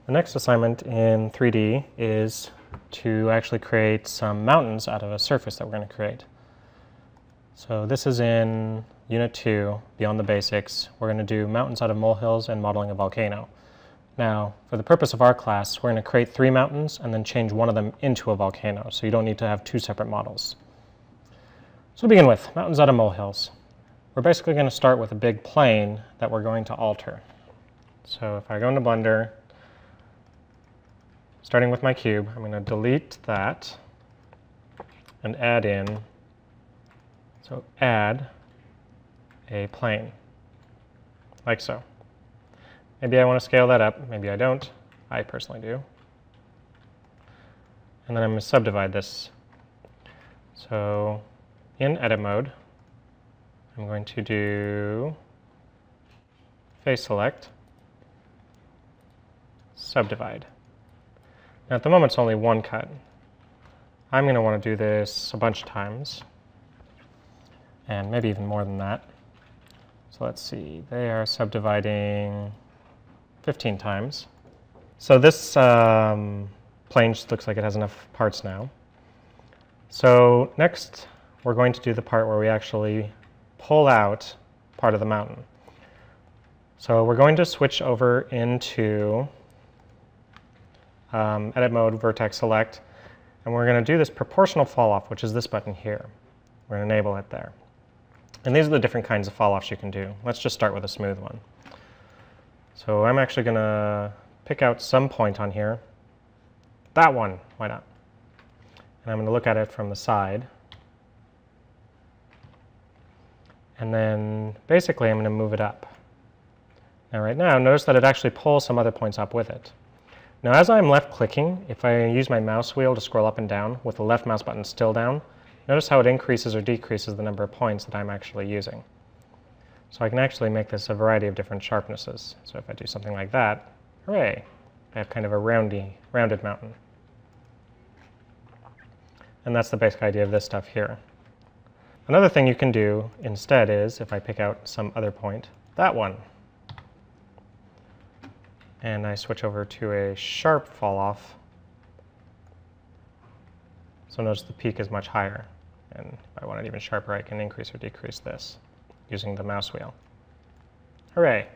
The next assignment in 3D is to actually create some mountains out of a surface that we're going to create. So this is in Unit 2, Beyond the Basics. We're going to do mountains out of molehills and modeling a volcano. Now, for the purpose of our class, we're going to create 3 mountains and then change one of them into a volcano, so you don't need to have 2 separate models. So we'll begin with mountains out of molehills. We're basically going to start with a big plane that we're going to alter. So if I go into Blender, starting with my cube, I'm going to delete that and add in, so add a plane, like so. Maybe I want to scale that up, maybe I don't. I personally do. And then I'm going to subdivide this. So in edit mode, I'm going to do face select, subdivide. Now at the moment it's only one cut. I'm going to want to do this a bunch of times, and maybe even more than that. So let's see, they are subdividing 15 times. So this plane just looks like it has enough parts now. So next we're going to do the part where we actually pull out part of the mountain. So we're going to switch over into edit mode, vertex select, and we're going to do this proportional falloff, which is this button here. We're going to enable it there. And these are the different kinds of falloffs you can do. Let's just start with a smooth one. So I'm actually going to pick out some point on here. That one, why not? And I'm going to look at it from the side. And then basically I'm going to move it up. Now right now, notice that it actually pulls some other points up with it. Now as I'm left clicking, if I use my mouse wheel to scroll up and down with the left mouse button still down, notice how it increases or decreases the number of points that I'm actually using. So I can actually make this a variety of different sharpnesses. So if I do something like that, hooray, I have kind of a rounded mountain. And that's the basic idea of this stuff here. Another thing you can do instead is, if I pick out some other point, that one, and I switch over to a sharp falloff, so notice the peak is much higher. And if I want it even sharper, I can increase or decrease this using the mouse wheel. Hooray!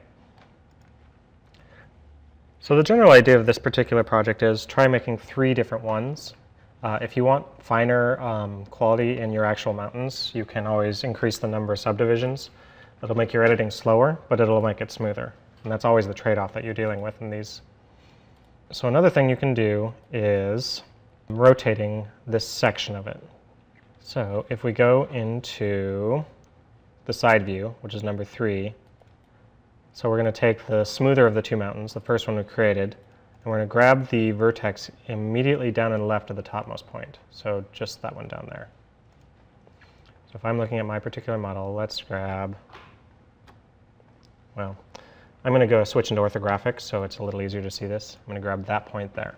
So the general idea of this particular project is try making 3 different ones. If you want finer quality in your actual mountains, you can always increase the number of subdivisions. It'll make your editing slower, but it'll make it smoother. And that's always the trade-off that you're dealing with in these. So another thing you can do is rotating this section of it. So if we go into the side view, which is number 3, so we're going to take the smoother of the 2 mountains, the first one we created, and we're going to grab the vertex immediately down and left of the topmost point. So just that one down there. So if I'm looking at my particular model, let's grab, well, I'm going to go switch into orthographic so it's a little easier to see this. I'm going to grab that point there.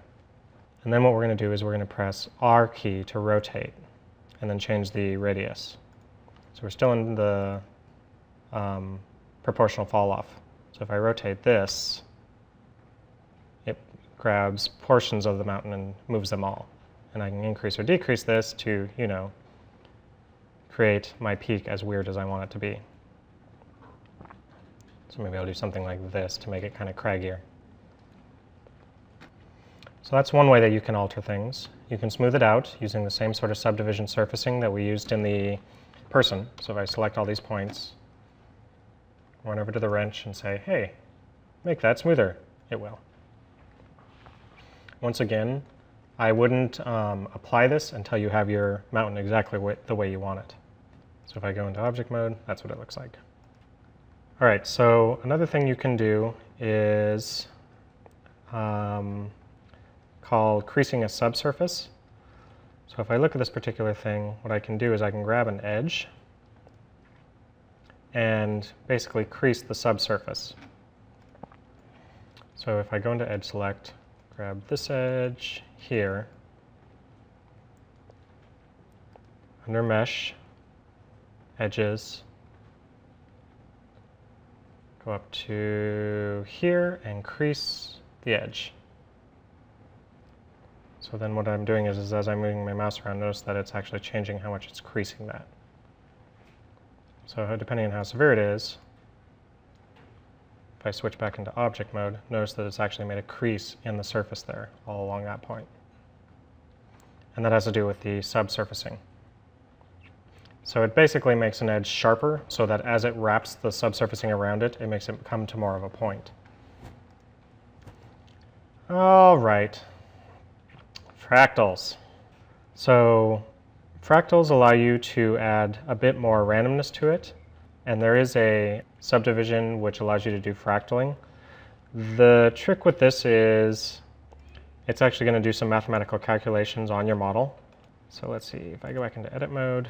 And then what we're going to do is we're going to press R key to rotate and then change the radius. So we're still in the proportional falloff. So if I rotate this, it grabs portions of the mountain and moves them all. And I can increase or decrease this to, you know, create my peak as weird as I want it to be. So maybe I'll do something like this to make it kind of craggier. So that's one way that you can alter things. You can smooth it out using the same sort of subdivision surfacing that we used in the person. So if I select all these points, run over to the wrench and say, hey, make that smoother, it will. Once again, I wouldn't apply this until you have your mountain exactly the way you want it. So if I go into object mode, that's what it looks like. All right, so another thing you can do is called creasing a subsurface. So if I look at this particular thing, what I can do is I can grab an edge and basically crease the subsurface. So if I go into edge select, grab this edge here, under mesh, edges, go up to here and crease the edge. So then what I'm doing is as I'm moving my mouse around, notice that it's actually changing how much it's creasing that. So depending on how severe it is, if I switch back into object mode, notice that it's actually made a crease in the surface there, all along that point. And that has to do with the subsurfacing. So it basically makes an edge sharper so that as it wraps the subsurfacing around it, it makes it come to more of a point. All right, fractals. So fractals allow you to add a bit more randomness to it, and there is a subdivision which allows you to do fractaling. The trick with this is it's actually going to do some mathematical calculations on your model. So let's see, if I go back into edit mode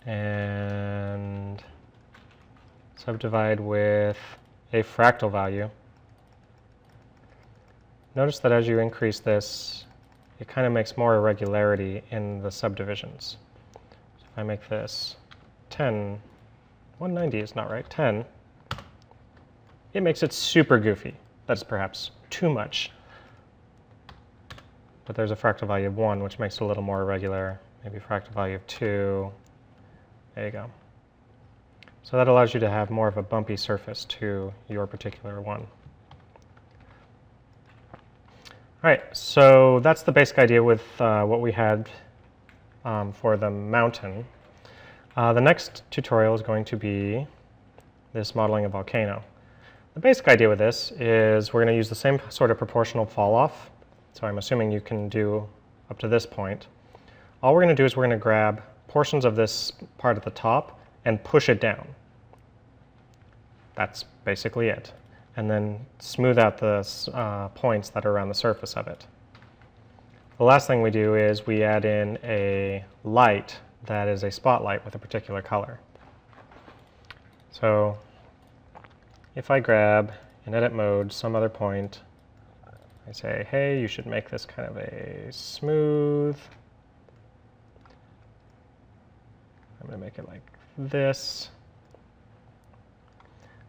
and subdivide with a fractal value, notice that as you increase this, it kind of makes more irregularity in the subdivisions. So if I make this 10, 190 is not right, 10, it makes it super goofy. That's perhaps too much. But there's a fractal value of 1, which makes it a little more irregular. Maybe fractal value of 2. There you go. So that allows you to have more of a bumpy surface to your particular one. All right, so that's the basic idea with what we had for the mountain. The next tutorial is going to be this modeling of Volcano. The basic idea with this is we're going to use the same sort of proportional fall-off. So I'm assuming you can do up to this point. All we're going to do is we're going to grab portions of this part at the top and push it down. That's basically it. And then smooth out the points that are around the surface of it. The last thing we do is we add in a light that is a spotlight with a particular color. So if I grab in edit mode some other point, I say, hey, you should make this kind of a smooth. I'm going to make it like this.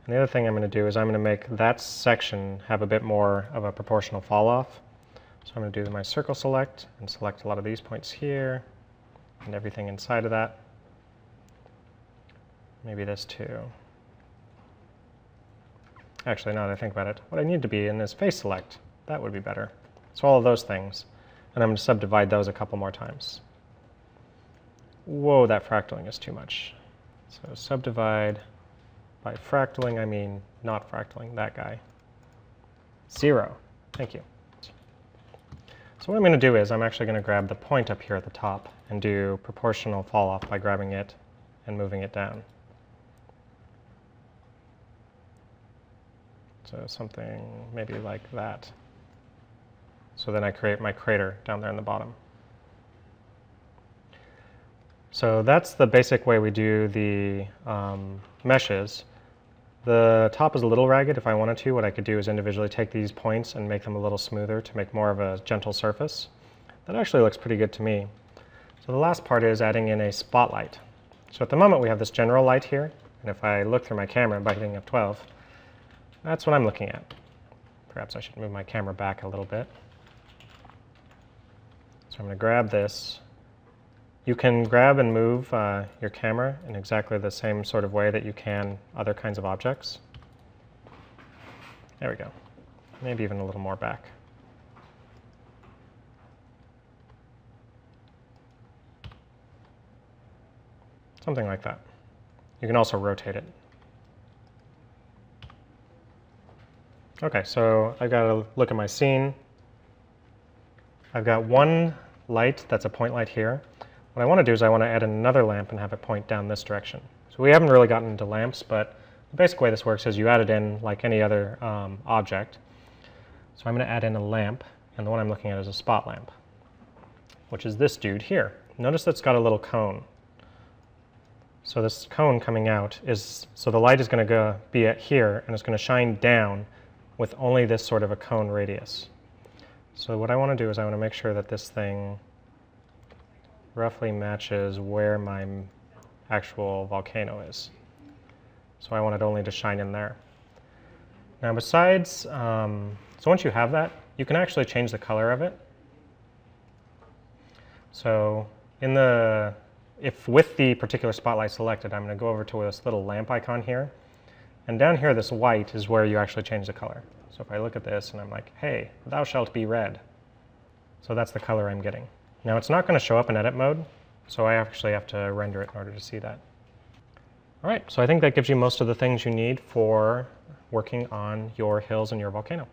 And the other thing I'm going to do is I'm going to make that section have a bit more of a proportional fall off. So I'm going to do my circle select and select a lot of these points here and everything inside of that. Maybe this too. Actually, now that I think about it, what I need to be in is face select. That would be better. So all of those things. And I'm going to subdivide those a couple more times. Whoa, that fractaling is too much. So subdivide. By fractaling, I mean not fractaling, that guy. 0. Thank you. So what I'm going to do is I'm actually going to grab the point up here at the top and do proportional fall off by grabbing it and moving it down. So something maybe like that. So then I create my crater down there in the bottom. So that's the basic way we do the meshes. The top is a little ragged. If I wanted to, what I could do is individually take these points and make them a little smoother to make more of a gentle surface. That actually looks pretty good to me. So the last part is adding in a spotlight. So at the moment we have this general light here, and if I look through my camera by hitting F12, that's what I'm looking at. Perhaps I should move my camera back a little bit. So I'm going to grab this. You can grab and move your camera in exactly the same sort of way that you can other kinds of objects. There we go. Maybe even a little more back. Something like that. You can also rotate it. Okay, so I've got to look at my scene. I've got one light that's a point light here. What I want to do is I want to add another lamp and have it point down this direction. So we haven't really gotten into lamps, but the basic way this works is you add it in like any other object. So I'm going to add in a lamp, and the one I'm looking at is a spot lamp, which is this dude here. Notice that's got a little cone. So this cone coming out is, so the light is going to be at here, and it's going to shine down with only this sort of a cone radius. So what I want to do is I want to make sure that this thing roughly matches where my actual volcano is. So I want it only to shine in there. Now besides, so once you have that, you can actually change the color of it. So if with the particular spotlight selected, I'm going to go over to this little lamp icon here. And down here, this white is where you actually change the color. So if I look at this and I'm like, hey, thou shalt be red. So that's the color I'm getting. Now it's not going to show up in edit mode, so I actually have to render it in order to see that. All right, so I think that gives you most of the things you need for working on your hills and your volcano.